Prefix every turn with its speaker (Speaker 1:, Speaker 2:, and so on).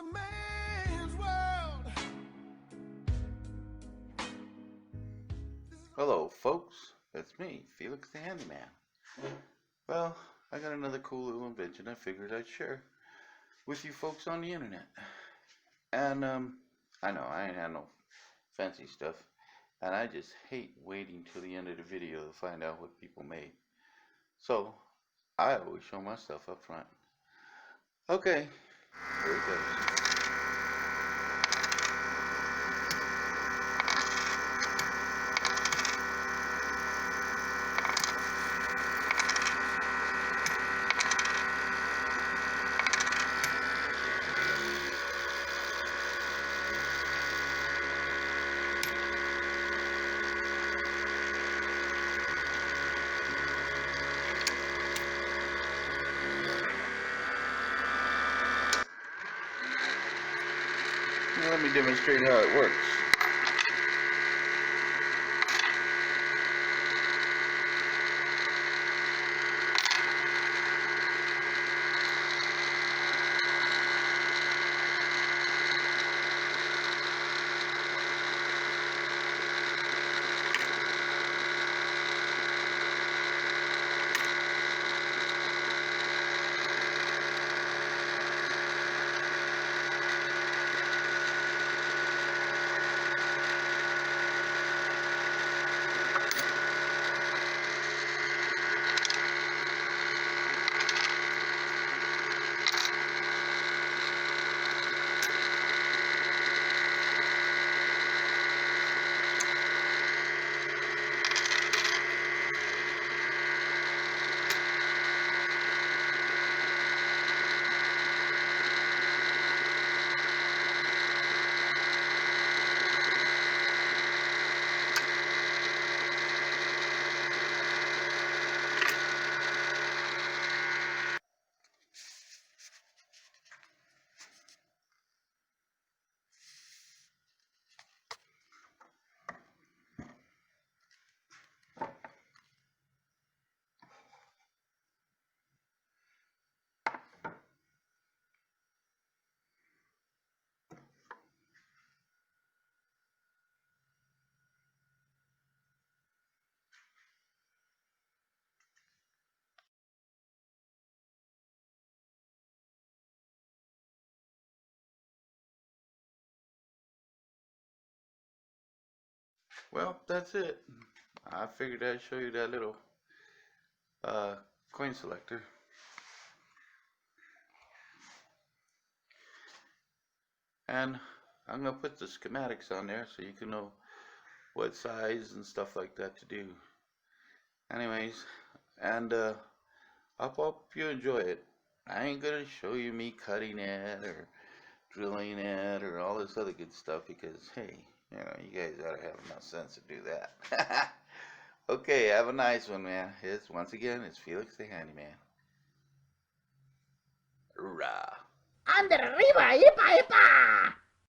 Speaker 1: a man's world.
Speaker 2: Hello folks, it's me, Felix the Handyman. Well, I got another cool little invention I figured I'd share with you folks on the internet. And I know I ain't had no fancy stuff, and I just hate waiting till the end of the video to find out what people made. So I always show my stuff up front. Okay, here it goes. Let me demonstrate how it works. Well, that's it. I figured I'd show you that little coin selector. And I'm going to put the schematics on there so you can know what size and stuff like that to do. Anyways, and I hope you enjoy it. I ain't going to show you me cutting it or drilling it or all this other good stuff because, hey, you know, you guys ought to have enough sense to do that. Okay, have a nice one, man. Once again, it's Felix the Handyman. Hoorah!
Speaker 3: ¡Ande arriba! ¡Epa, epa!